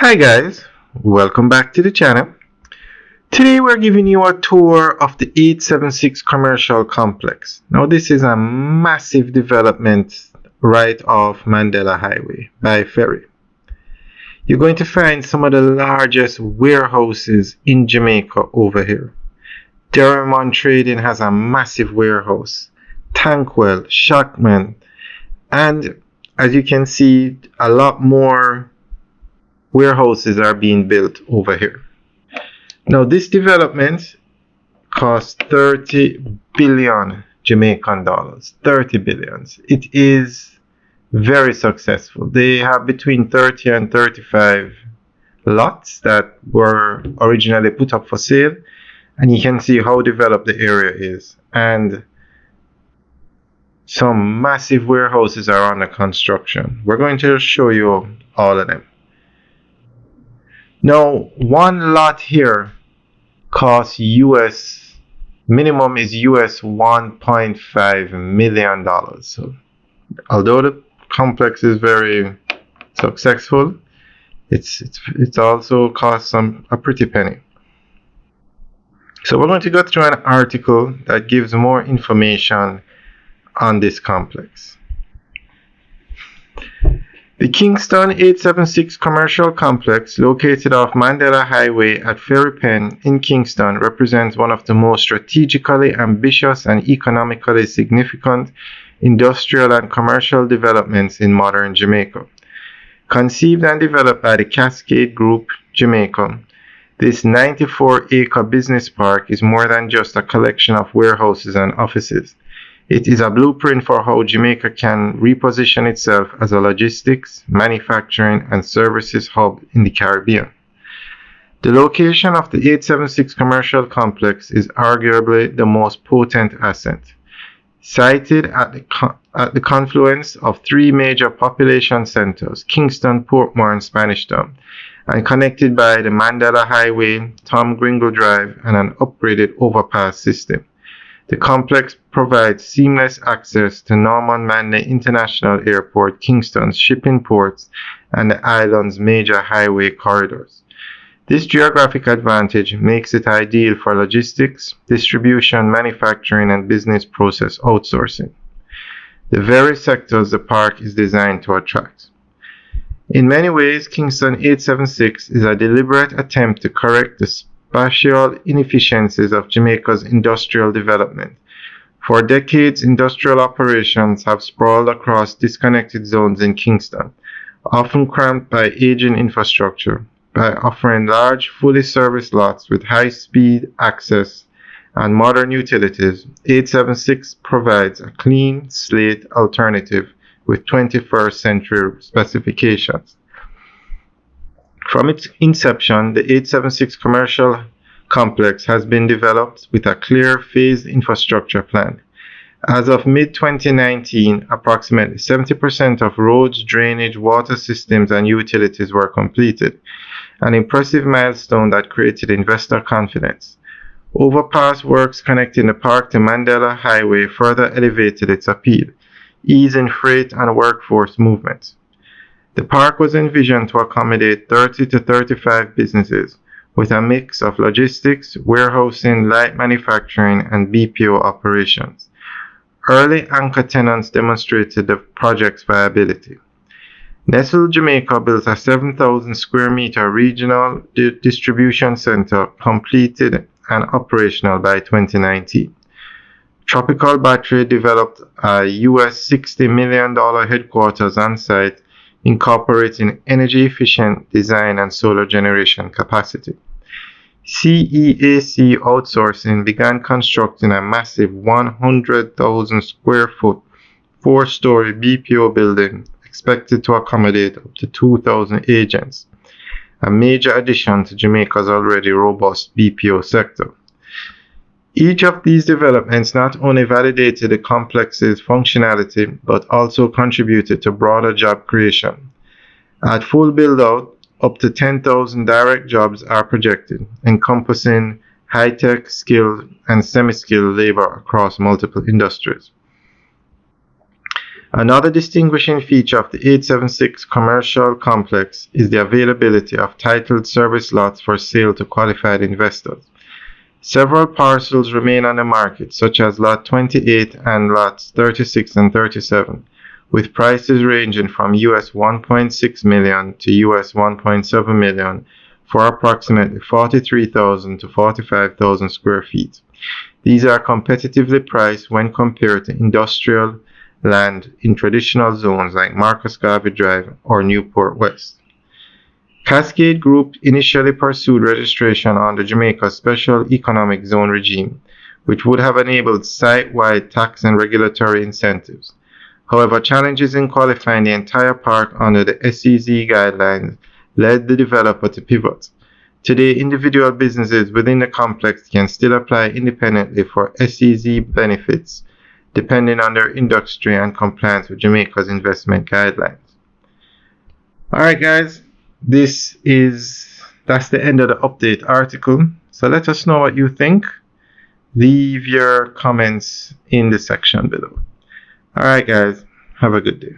Hi guys, welcome back to the channel. Today we're giving you a tour of the 876 Commercial Complex. Now this is a massive development right off Mandela Highway by ferry. You're going to find some of the largest warehouses in Jamaica over here. Derrimon Trading has a massive warehouse, Tankwell, Shackman, and as you can see, a lot more warehouses are being built over here. Now, this development cost 30 billion Jamaican dollars. 30 billions. It is very successful. They have between 30 and 35 lots that were originally put up for sale, and you can see how developed the area is. And some massive warehouses are under construction. We're going to show you all of them. Now, one lot here costs minimum is US $1.5 million. So, although the complex is very successful, it's also cost a pretty penny. So we're going to go through an article that gives more information on this complex. The Kingston 876 Commercial Complex, located off Mandela Highway at Ferry Pen in Kingston, represents one of the most strategically ambitious and economically significant industrial and commercial developments in modern Jamaica. Conceived and developed by the Cascade Group, Jamaica, this 94-acre business park is more than just a collection of warehouses and offices. It is a blueprint for how Jamaica can reposition itself as a logistics, manufacturing, and services hub in the Caribbean. The location of the 876 Commercial Complex is arguably the most potent asset. Sited at the confluence of three major population centers, Kingston, Portmore, and Spanish Town, and connected by the Mandela Highway, Tom Gringo Drive, and an upgraded overpass system. The complex provides seamless access to Norman Manley International Airport, Kingston's shipping ports, and the island's major highway corridors. This geographic advantage makes it ideal for logistics, distribution, manufacturing, and business process outsourcing, the very sectors the park is designed to attract. In many ways, Kingston 876 is a deliberate attempt to correct the spatial inefficiencies of Jamaica's industrial development. For decades, industrial operations have sprawled across disconnected zones in Kingston, often cramped by aging infrastructure. By offering large, fully serviced lots with high-speed access and modern utilities, 876 provides a clean slate alternative with 21st century specifications. From its inception, the 876 Commercial Complex has been developed with a clear phased infrastructure plan. As of mid-2019, approximately 70% of roads, drainage, water systems, and utilities were completed, an impressive milestone that created investor confidence. Overpass works connecting the park to Mandela Highway further elevated its appeal, easing freight and workforce movements. The park was envisioned to accommodate 30 to 35 businesses, with a mix of logistics, warehousing, light manufacturing, and BPO operations. Early anchor tenants demonstrated the project's viability. Nestle Jamaica built a 7,000 square meter regional distribution center, completed and operational by 2019. Tropical Battery developed a US $60 million headquarters on site, incorporating energy-efficient design and solar generation capacity. CEAC Outsourcing began constructing a massive 100,000 square foot, four-story BPO building expected to accommodate up to 2,000 agents, a major addition to Jamaica's already robust BPO sector. Each of these developments not only validated the complex's functionality, but also contributed to broader job creation. At full build-out, up to 10,000 direct jobs are projected, encompassing high-tech, skilled, and semi-skilled labor across multiple industries. Another distinguishing feature of the 876 commercial complex is the availability of titled service lots for sale to qualified investors. Several parcels remain on the market, such as Lot 28 and Lots 36 and 37, with prices ranging from US $1.6 million to US $1.7 million for approximately 43,000 to 45,000 square feet. These are competitively priced when compared to industrial land in traditional zones like Marcus Garvey Drive or Newport West. Cascade Group initially pursued registration under Jamaica's Special Economic Zone regime, which would have enabled site-wide tax and regulatory incentives. However, challenges in qualifying the entire park under the SEZ guidelines led the developer to pivot. Today, individual businesses within the complex can still apply independently for SEZ benefits, depending on their industry and compliance with Jamaica's investment guidelines. Alright guys, that's the end of the update article. So let us know what you think. Leave your comments in the section below. Alright guys, have a good day.